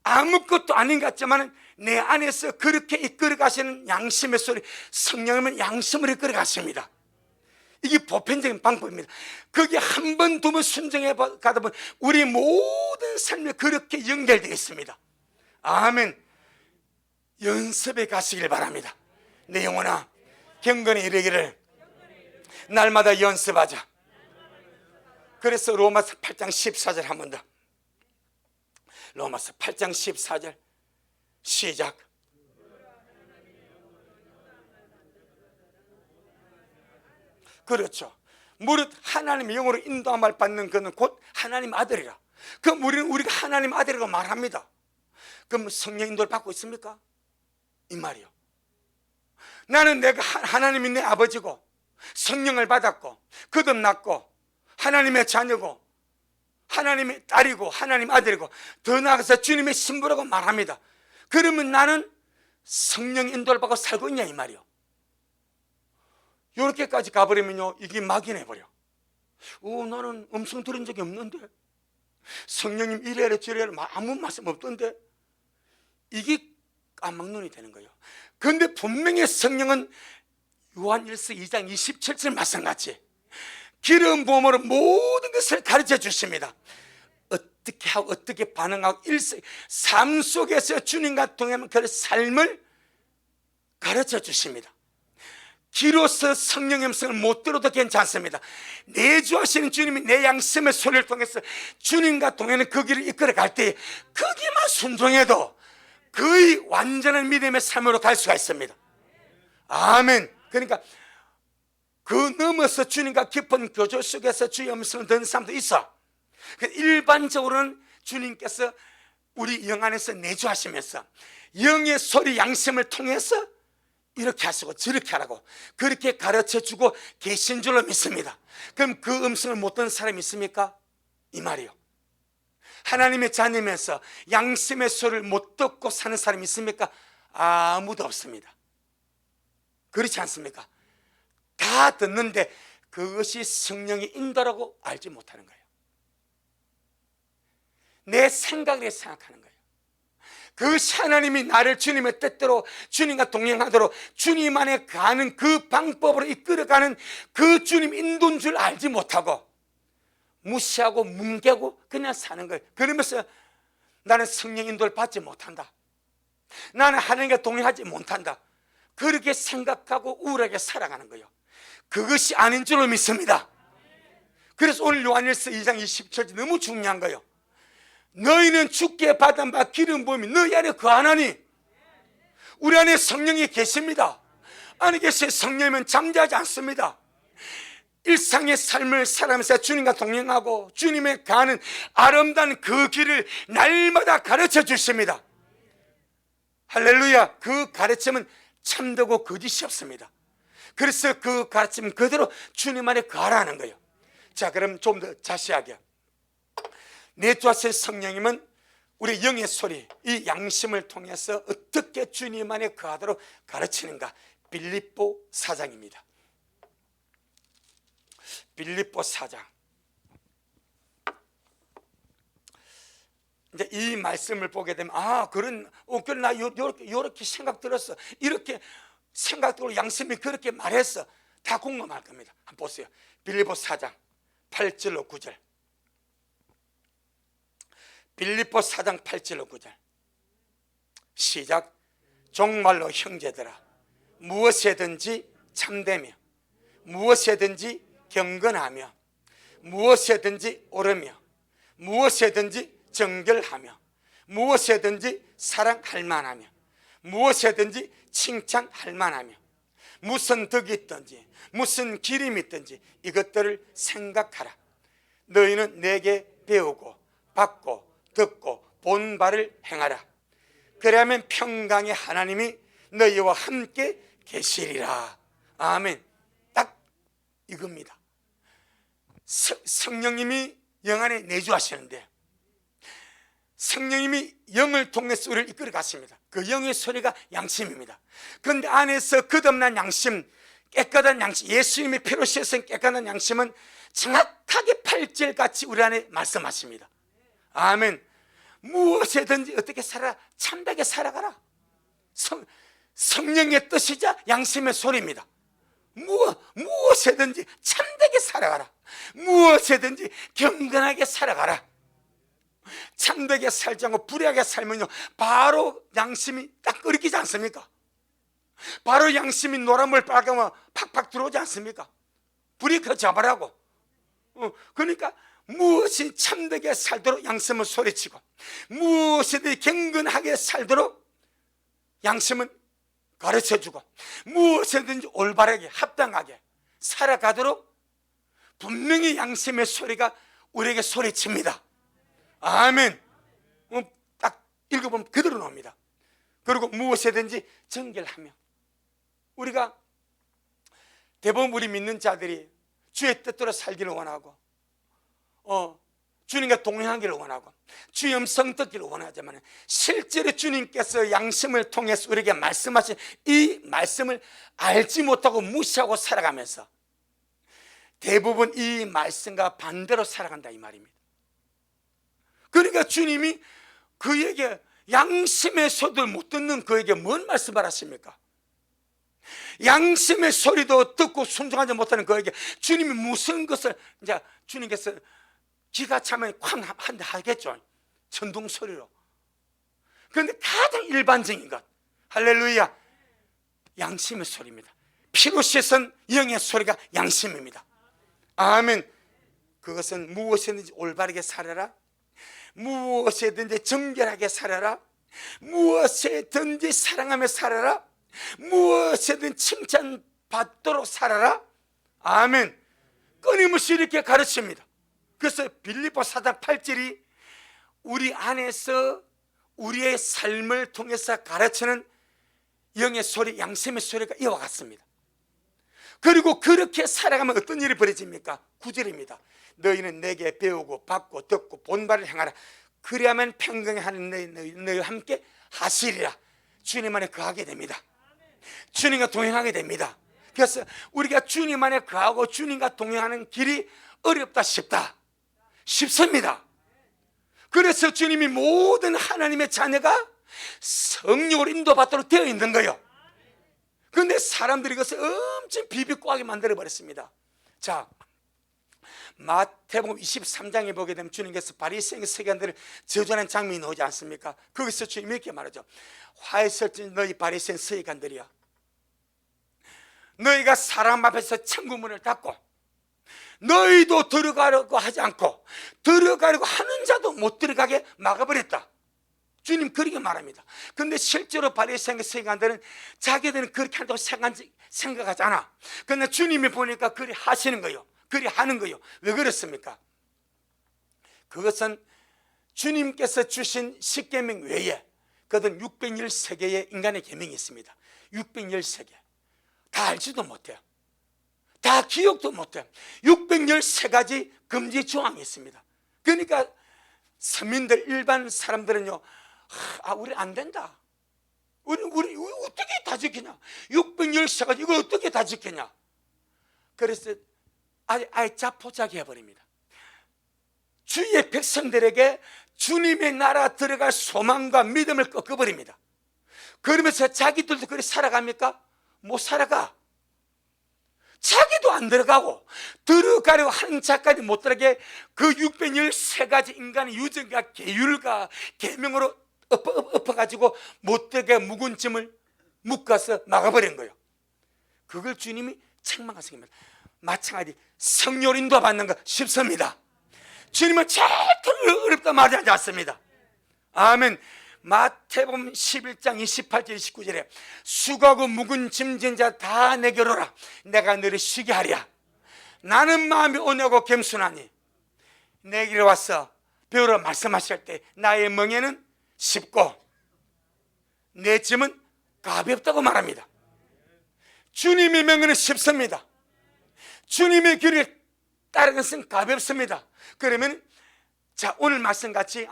아무것도 아닌 것 같지만 내 안에서 그렇게 이끌어 가시는 양심의 소리, 성령이면 양심을 이끌어 가십니다. 이게 보편적인 방법입니다. 거기에 한 번, 두 번 순종해 가다 보면 우리 모든 삶이 그렇게 연결되어 있습니다. 아멘. 연습에 가시길 바랍니다. 내 영혼아, 경건에 이르기를 날마다 연습하자. 그래서 로마서 8장 14절 한 번 더. 로마서 8장 14절 시작. 그렇죠. 무릇 하나님의 영으로 인도함을 받는 그는 곧 하나님 아들이라. 그럼 우리가 하나님 아들이라고 말합니다. 그럼 성령 인도를 받고 있습니까? 이 말이요. 나는 내가 하나님이 내 아버지고 성령을 받았고 거듭났고 하나님의 자녀고 하나님의 딸이고 하나님 아들이고 더 나아가서 주님의 신부라고 말합니다. 그러면 나는 성령 인도를 받고 살고 있냐 이 말이요. 이렇게까지 가버리면요 이게 막연해버려. 나는 음성 들은 적이 없는데, 성령님 이래라 저래라 아무 말씀 없던데, 이게 까막눈이 되는 거예요. 그런데 분명히 성령은 요한 1서 2장 27절 말씀같이 기름 부음으로 모든 것을 가르쳐 주십니다. 어떻게 하고 어떻게 반응하고 삶 속에서 주님과 동행하는 그 삶을 가르쳐 주십니다. 귀로서 성령의 음성을 못 들어도 괜찮습니다. 내주하시는 주님이 내 양심의 소리를 통해서 주님과 동행하는 그 길을 이끌어 갈 때 거기만 순종해도 거의 완전한 믿음의 삶으로 갈 수가 있습니다. 아멘. 그러니까 그 넘어서 주님과 깊은 교조 속에서 주의 음성을 듣는 사람도 있어. 일반적으로는 주님께서 우리 영 안에서 내주하시면서 영의 소리 양심을 통해서 이렇게 하시고 저렇게 하라고 그렇게 가르쳐주고 계신 줄로 믿습니다. 그럼 그 음성을 못 듣는 사람이 있습니까? 이 말이요. 하나님의 자녀면서 양심의 소리를 못 듣고 사는 사람이 있습니까? 아무도 없습니다. 그렇지 않습니까? 다 듣는데 그것이 성령의 인도라고 알지 못하는 거예요. 내 생각을 생각하는 거예요. 그것이 하나님이 나를 주님의 뜻대로 주님과 동행하도록 주님 안에 가는 그 방법으로 이끌어가는 그 주님 인도인 줄 알지 못하고 무시하고 뭉개고 그냥 사는 거예요. 그러면서 나는 성령 인도를 받지 못한다, 나는 하나님과 동행하지 못한다, 그렇게 생각하고 우울하게 살아가는 거예요. 그것이 아닌 줄로 믿습니다. 그래서 오늘 요한일서 2장 20절이 너무 중요한 거예요. 너희는 주께 받은 바 기름 부음이 너희 안에 거하나니, 우리 안에 성령이 계십니다. 안에 계신 성령이면 잠자지 않습니다. 일상의 삶을 살아가면서 주님과 동행하고 주님의 가는 아름다운 그 길을 날마다 가르쳐 주십니다. 할렐루야. 그 가르침은 참되고 거짓이 없습니다. 그래서 그 가르침 그대로 주님 안에 거하라는 거예요. 자, 그럼 좀 더 자세하게, 내주하신 성령님은 우리 영의 소리, 이 양심을 통해서 어떻게 주님 안에 거하도록 가르치는가. 빌립보 4장입니다. 빌립보 4장. 이제 이 말씀을 보게 되면, 나 요렇게 생각 들었어, 이렇게 생각 들고 양심이 그렇게 말했어, 다 공감할 겁니다. 한번 보세요. 빌립보 4장 8절로 9절. 빌립보 4장 8절로 9절 시작. 정말로 형제들아, 무엇에든지 참되며 무엇에든지 경건하며 무엇에든지 옳으며 무엇에든지 정결하며 무엇에든지 사랑할 만하며 무엇에든지 칭찬할 만하며 무슨 덕이 있든지 무슨 기림이 있든지 이것들을 생각하라. 너희는 내게 배우고 받고 듣고 본 바를 행하라. 그래야면 평강의 하나님이 너희와 함께 계시리라. 아멘. 딱 이겁니다. 성령님이 영 안에 내주하시는데, 성령님이 영을 통해서 우리를 이끌어 갔습니다. 그 영의 소리가 양심입니다. 그런데 안에서 거듭난 양심, 깨끗한 양심, 예수님의 피로 씻은 깨끗한 양심은 정확하게 8절같이 우리 안에 말씀하십니다. 아멘. 무엇이든지 어떻게 살아라, 참되게 살아가라. 성령의 뜻이자 양심의 소리입니다. 무엇이든지 참되게 살아가라. 무엇이든지 경건하게 살아가라. 참되게 살지 않고 불의하게 살면요, 바로 양심이 딱 끓이지 않습니까? 바로 양심이 노란물 빨가면 팍팍 들어오지 않습니까? 불이 그 잡아라고. 그러니까 무엇이 참되게 살도록 양심은 소리치고, 무엇이든지 경건하게 살도록 양심은 가르쳐주고, 무엇이든지 올바르게 합당하게 살아가도록 분명히 양심의 소리가 우리에게 소리칩니다. 아멘. 딱 읽어보면 그대로 나옵니다. 그리고 무엇이든지 정결하며, 우리가 대부분 우리 믿는 자들이 주의 뜻대로 살기를 원하고 주님과 동행하기를 원하고 주의 음성 듣기를 원하지만, 실제로 주님께서 양심을 통해서 우리에게 말씀하신 이 말씀을 알지 못하고 무시하고 살아가면서 대부분 이 말씀과 반대로 살아간다 이 말입니다. 그러니까 주님이 그에게 양심의 소리를 못 듣는 그에게 뭔 말씀을 하십니까? 양심의 소리도 듣고 순종하지 못하는 그에게 주님이 무슨 것을, 이제 주님께서 기가 차면 쾅 한 대 하겠죠, 천둥 소리로. 그런데 가장 일반적인 것, 할렐루야, 양심의 소리입니다. 피로 씻은 영의 소리가 양심입니다. 아멘. 그것은 무엇이든지 올바르게 살아라, 무엇이든지 정결하게 살아라, 무엇이든지 사랑하며 살아라, 무엇이든 칭찬받도록 살아라. 아멘. 끊임없이 이렇게 가르칩니다. 그래서 빌립보 4장 8절이 우리 안에서 우리의 삶을 통해서 가르치는 영의 소리, 양심의 소리가 이와 같습니다. 그리고 그렇게 살아가면 어떤 일이 벌어집니까? 9절입니다. 너희는 내게 배우고 받고 듣고 본 바를 행하라. 그래야만 평강의 하나님 너희와 함께 하시리라. 주님 안에 거하게 됩니다. 주님과 동행하게 됩니다. 그래서 우리가 주님 안에 거하고 주님과 동행하는 길이 어렵다 쉽다? 쉽습니다. 그래서 주님이 모든 하나님의 자녀가 성령으로 인도받도록 되어 있는 거예요. 그런데 사람들이 이것을 엄청 비비꼬하게 만들어버렸습니다. 자, 마태복음 23장에 보게 되면 주님께서 바리새인 서기관들을 저주하는 장면이 나오지 않습니까? 거기서 주님이 이렇게 말하죠. 화해설진 너희 바리새인 서기관들이야, 너희가 사람 앞에서 천국 문을 닫고 너희도 들어가려고 하지 않고 들어가려고 하는 자도 못 들어가게 막아버렸다. 주님 그렇게 말합니다. 그런데 실제로 바리새인 서기관들은 자기들은 그렇게 한다고 생각하지 않아. 그런데 주님이 보니까 그리 하시는 거예요. 그리 하는 거예요. 왜 그렇습니까? 그것은 주님께서 주신 십계명 외에 그들은 613개의 인간의 계명이 있습니다. 613개 다 알지도 못해요. 다 기억도 못해요. 613가지 금지 조항이 있습니다. 그러니까 서민들, 일반 사람들은요, 우리 안 된다, 우리 어떻게 다 지키냐, 613가지 이거 어떻게 다 지키냐. 그래서 아예 자포자기 해버립니다. 주의 백성들에게 주님의 나라 들어갈 소망과 믿음을 꺾어버립니다. 그러면서 자기들도 그렇게 살아갑니까? 못 살아가. 자기도 안 들어가고 들어가려고 하는 자까지 못 들어가게 그 613가지 인간의 유전과 계율과 계명으로 엎어가지고 못 들어가게 묵은 짐을 묶어서 막아버린 거예요. 그걸 주님이 책망하십니다. 마찬가지 성령인도 받는 거 쉽습니다. 주님은 절대로 어렵다 말하지 않습니다. 아멘. 마태복음 11장 28절 29절에 수고하고 묵은 짐진 자 다 내게로 오라, 내가 너를 쉬게 하랴. 나는 마음이 온유하고 겸손하니 내게로 와서 배우러 말씀하실 때 나의 멍에는 쉽고 내 짐은 가볍다고 말합니다. 주님의 명은 쉽습니다. 주님의 길을 따르는 것은 가볍습니다. 그러면 자, 오늘 말씀같이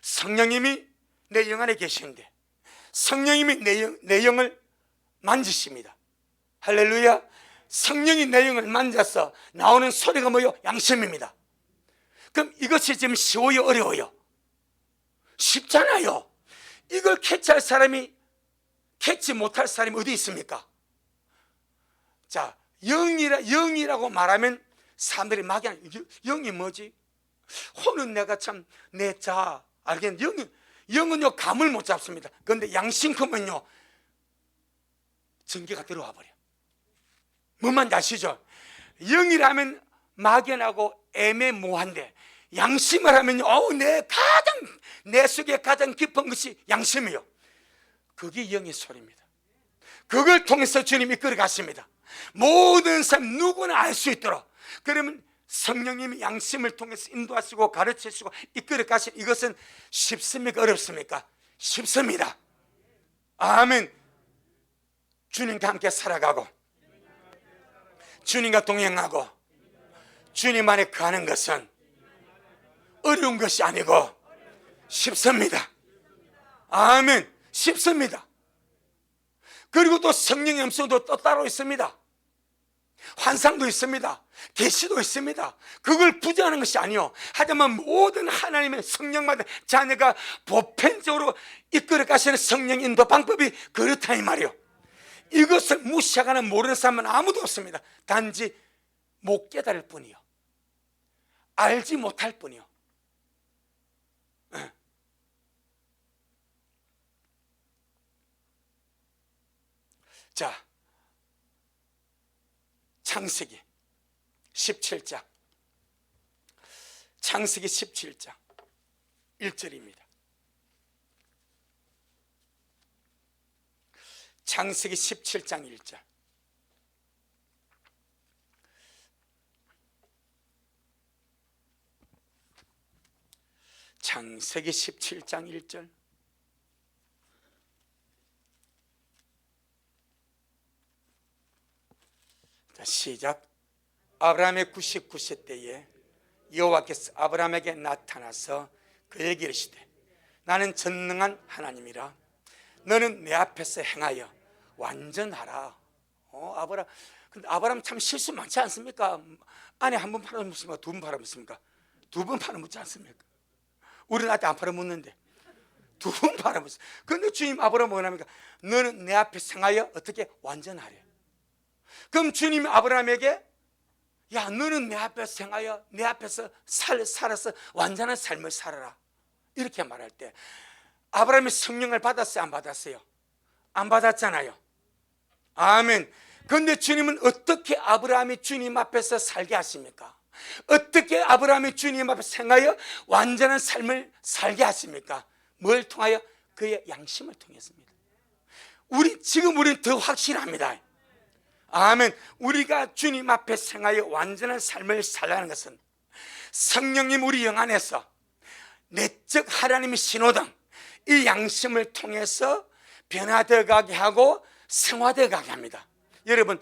성령님이 내 영 안에 계시는데 성령님이 내 영을 만지십니다. 할렐루야. 성령이 내 영을 만져서 나오는 소리가 뭐요? 양심입니다. 그럼 이것이 지금 쉬워요, 어려워요? 쉽잖아요. 이걸 캐치할 사람이, 캐치 못할 사람이 어디 있습니까? 자, 영이라고 말하면 사람들이 막연하게 영이 뭐지? 혼은 내가 참 내 자 알겠는데 영은요 감을 못 잡습니다. 그런데 양심큼은요 전기가 들어와 버려. 뭔지 아시죠? 영이라면 막연하고 애매모호한데 양심을 하면요, 내 속에 가장 깊은 것이 양심이에요. 그게 영의 소리입니다. 그걸 통해서 주님이 이끌어 가십니다. 모든 사람 누구나 알 수 있도록. 그러면 성령님이 양심을 통해서 인도하시고 가르치시고 이끌어 가신 이것은 쉽습니까? 어렵습니까? 쉽습니다. 아멘. 주님과 함께 살아가고 주님과 동행하고 주님 안에 가는 것은 어려운 것이 아니고 쉽습니다. 아멘. 쉽습니다. 그리고 또 성령의 음성도 또 따로 있습니다. 환상도 있습니다. 계시도 있습니다. 그걸 부정하는 것이 아니요, 하지만 모든 하나님의 성령받은 자녀가 보편적으로 이끌어 가시는 성령 인도 방법이 그렇다 이 말이요. 이것을 무시하거나 모르는 사람은 아무도 없습니다. 단지 못 깨달을 뿐이요, 알지 못할 뿐이요. 자, 창세기 17장, 창세기 17장 1절입니다. 창세기 17장 1절. 창세기 17장 1절. 자, 시작. 아브라함의 99세 때에 여호와께서 아브라함에게 나타나서 그에게 이르시되 나는 전능한 하나님이라 너는 내 앞에서 행하여 완전하라. 근데 아브라함 참 실수 많지 않습니까? 아내 한 번 팔아먹습니까? 두 번 팔아먹습니까? 두 번 팔아먹지 않습니까? 우리는 아직 안 팔아먹는데 두 번 팔아먹었어요. 그런데 주님 아브라함 뭐라 합니까? 너는 내 앞에서 행하여 어떻게 완전하래. 그럼 주님이 아브라함에게 야, 너는 내 앞에서 행하여 내 앞에서 살아서 완전한 삶을 살아라, 이렇게 말할 때 아브라함이 성령을 받았어요, 안 받았어요? 안 받았잖아요. 아멘. 그런데 주님은 어떻게 아브라함이 주님 앞에서 살게 하십니까? 어떻게 아브라함이 주님 앞에서 행하여 완전한 삶을 살게 하십니까? 뭘 통하여? 그의 양심을 통했습니다. 우리는 더 확실합니다. 아멘. 우리가 주님 앞에 행하여 완전한 삶을 살라는 것은 성령님 우리 영 안에서 내적 하나님의 신호등, 이 양심을 통해서 변화되어 가게 하고 성화되어 가게 합니다. 여러분,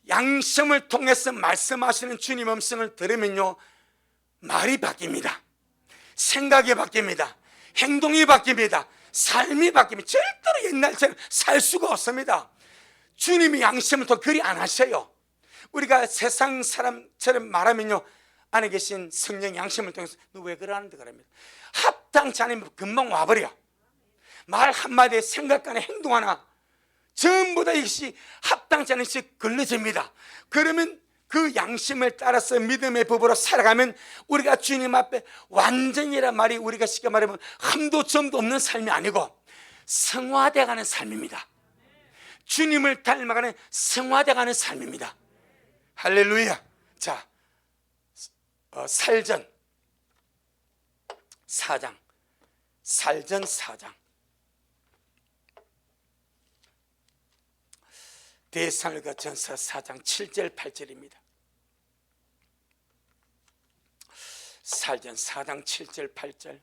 양심을 통해서 말씀하시는 주님 음성을 들으면요, 말이 바뀝니다. 생각이 바뀝니다. 행동이 바뀝니다. 삶이 바뀝니다. 절대로 옛날처럼 살 수가 없습니다. 주님이 양심을 더 그리 안 하셔요. 우리가 세상 사람처럼 말하면요, 안에 계신 성령 양심을 통해서 너 왜 그러는데 그럽니다. 합당치 않으면 금방 와버려. 말 한마디에 생각 하나 행동 하나 전부 다 이것이 합당치 않은 것이 걸러집니다. 그러면 그 양심을 따라서 믿음의 법으로 살아가면 우리가 주님 앞에 완전이란 말이 우리가 쉽게 말하면 흠도 점도 없는 삶이 아니고 성화되어가는 삶입니다. 주님을 닮아가는 성화되어가는 삶입니다. 할렐루야. 자, 살전 4장, 살전 4장. 대살과 전서 4장 7절 8절입니다. 살전 4장 7절 8절.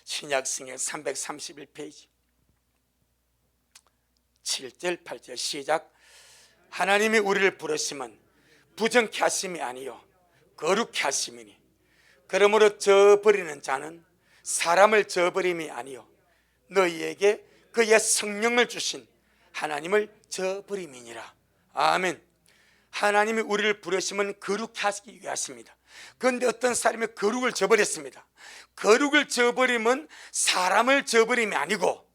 신약성경 331페이지 7절 8절 시작. 하나님이 우리를 부르심은 부정케 하심이 아니요 거룩케 하심이니 그러므로 저버리는 자는 사람을 저버림이 아니요 너희에게 그의 성령을 주신 하나님을 저버림이니라. 아멘. 하나님이 우리를 부르시면 거룩케 하시기 위하십니다. 그런데 어떤 사람이 거룩을 저버렸습니다. 거룩을 저버리면 사람을 저버림이 아니고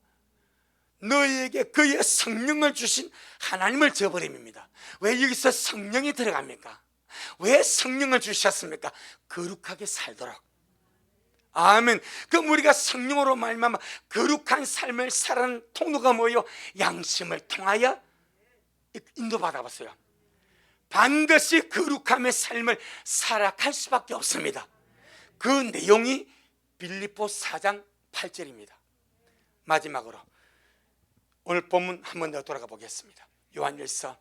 너희에게 그의 성령을 주신 하나님을 저버림입니다. 왜 여기서 성령이 들어갑니까? 왜 성령을 주셨습니까? 거룩하게 살도록. 아멘. 그럼 우리가 성령으로 말미암아 거룩한 삶을 살아가는 통로가 뭐예요? 양심을 통하여 인도받아 봤어요. 반드시 거룩함의 삶을 살아갈 수밖에 없습니다. 그 내용이 빌립보 4장 8절입니다. 마지막으로 오늘 본문 한 번 더 돌아가 보겠습니다. 요한일서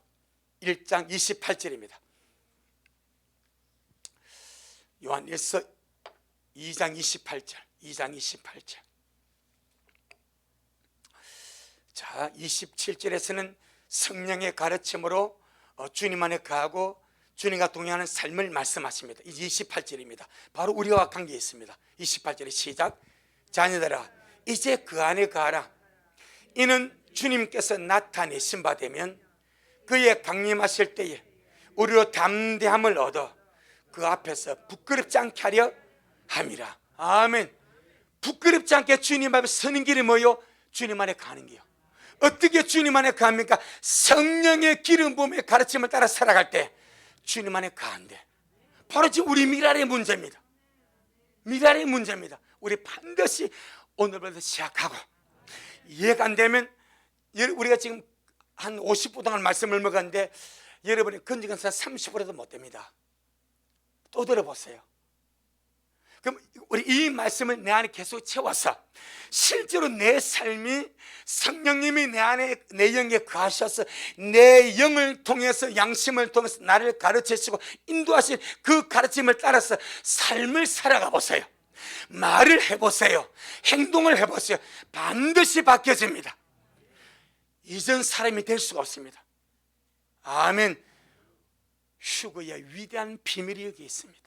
1장 28절입니다. 요한일서 2장 28절, 2장 28절. 자, 27절에서는 성령의 가르침으로 주님 안에 거하고 주님과 동행하는 삶을 말씀하십니다. 이 28절입니다. 바로 우리와 관계 있습니다. 28절의 시작. 자녀들아, 이제 그 안에 거하라. 이는 주님께서 나타내신 바 되면 그의 강림하실 때에 우리로 담대함을 얻어 그 앞에서 부끄럽지 않게 하려 함이라. 아멘. 부끄럽지 않게 주님 앞에 서는 길이 뭐요? 주님 안에 가는 게요. 어떻게 주님 안에 가합니까? 성령의 기름 부음의 가르침을 따라 살아갈 때 주님 안에 가는데, 바로 지금 우리 미랄의 문제입니다. 미랄의 문제입니다. 우리 반드시 오늘부터 시작하고, 이해가 안 되면 우리가 지금 한 50분 동안 말씀을 먹었는데 여러분이 건지건사 30%도 못 됩니다. 또 들어보세요. 그럼 우리 이 말씀을 내 안에 계속 채워서 실제로 내 삶이 성령님이 내 안에 내 영에 거하셔서 내 영을 통해서 양심을 통해서 나를 가르치시고 인도하신 그 가르침을 따라서 삶을 살아가 보세요. 말을 해보세요. 행동을 해보세요. 반드시 바뀌어집니다. 이전 사람이 될 수가 없습니다. 아멘. 휴거의 위대한 비밀이 여기 있습니다.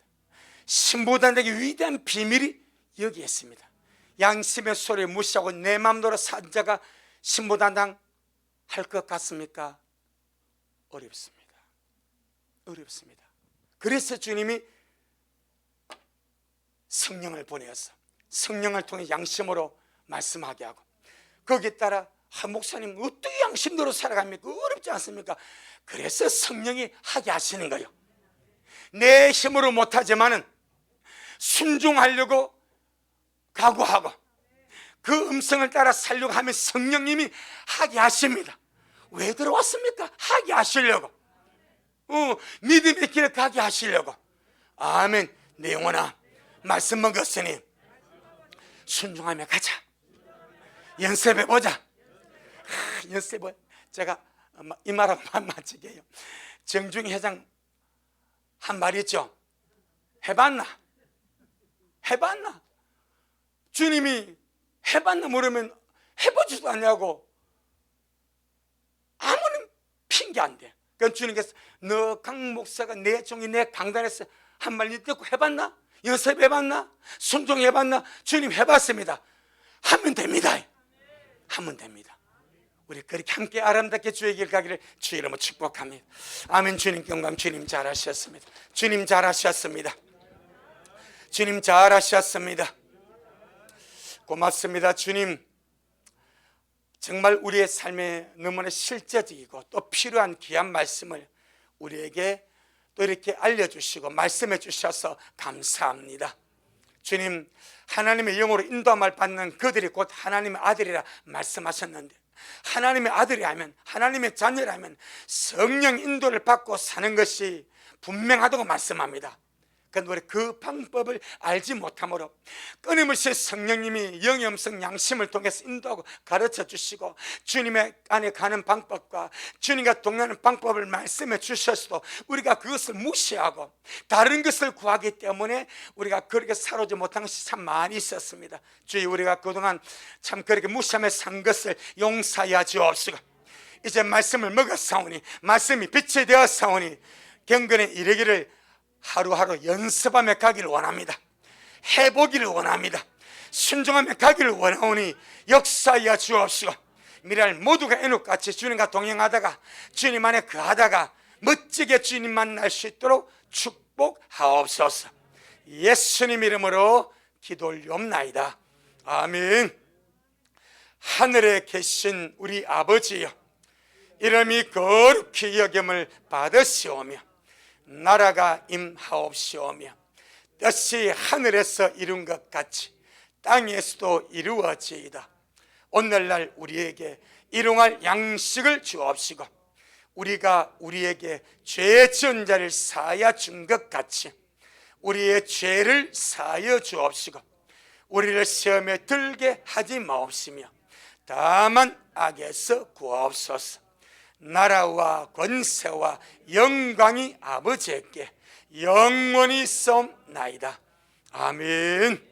신부단에게 위대한 비밀이 여기 있습니다. 양심의 소리를 무시하고 내 마음대로 산 자가 신부단장 할 것 같습니까? 어렵습니다. 어렵습니다. 그래서 주님이 성령을 보내어서 성령을 통해 양심으로 말씀하게 하고 거기에 따라 목사님 어떻게 양심대로 살아갑니까? 어렵지 않습니까? 그래서 성령이 하게 하시는 거예요. 내 힘으로 못하지만은 순종하려고 각오하고 그 음성을 따라 살려고 하면 성령님이 하게 하십니다. 왜 들어왔습니까? 하게 하시려고. 믿음의 길을 가게 하시려고. 아멘. 내 영혼아, 말씀 먹었으니 순종하며 가자. 연습해보자. 연습해. 제가 이 말하고 마치게 해요. 정중희 회장 한 말이 있죠. 해봤나? 해봤나? 주님이 해봤나 물으면 해보지도 않냐고 아무런 핑계 안 돼. 그러니까 주님께서 너 강 목사가 내 종이 내 강단에서 한 말 듣고 해봤나? 연습해봤나? 순종해봤나? 주님 해봤습니다. 하면 됩니다. 하면 됩니다. 우리 그렇게 함께 아름답게 주의 길 가기를 주의 이름으로 축복합니다. 아멘. 주님 영광. 주님 잘하셨습니다. 주님 잘하셨습니다. 주님 잘하셨습니다. 고맙습니다. 주님 정말 우리의 삶에 너무나 실제적이고 또 필요한 귀한 말씀을 우리에게 또 이렇게 알려주시고 말씀해 주셔서 감사합니다. 주님, 하나님의 영으로 인도함을 받는 그들이 곧 하나님의 아들이라 말씀하셨는데, 하나님의 아들이라면, 하나님의 자녀라면 성령 인도를 받고 사는 것이 분명하다고 말씀합니다. 그런데 우리 그 방법을 알지 못하므로 끊임없이 성령님이 영의 음성 양심을 통해서 인도하고 가르쳐 주시고 주님의 안에 가는 방법과 주님과 동행하는 방법을 말씀해 주셔서도 우리가 그것을 무시하고 다른 것을 구하기 때문에 우리가 그렇게 살아오지 못한 것이 참 많이 있었습니다. 주여, 우리가 그동안 참 그렇게 무시하며 산 것을 용서하여 주옵시고 이제 말씀을 먹었사오니 말씀이 빛이 되었사오니 경건에 이르기를 하루하루 연습하며 가기를 원합니다. 해보기를 원합니다. 순종하며 가기를 원하오니 역사하여 주옵시고 미랄 모두가 에녹같이 주님과 동행하다가 주님 안에 거하다가 멋지게 주님 만날 수 있도록 축복하옵소서. 예수님 이름으로 기도 올리옵나이다. 아멘. 하늘에 계신 우리 아버지여, 이름이 거룩히 여김을 받으시오며 나라가 임하옵시오며 뜻이 하늘에서 이룬 것 같이 땅에서도 이루어지이다. 오늘날 우리에게 일용할 양식을 주옵시고 우리가 우리에게 죄 지은 자를 사하여 준 것 같이 우리의 죄를 사하여 주옵시고 우리를 시험에 들게 하지 마옵시며 다만 악에서 구하옵소서. 나라와 권세와 영광이 아버지께 영원히 있사옵나이다. 아멘.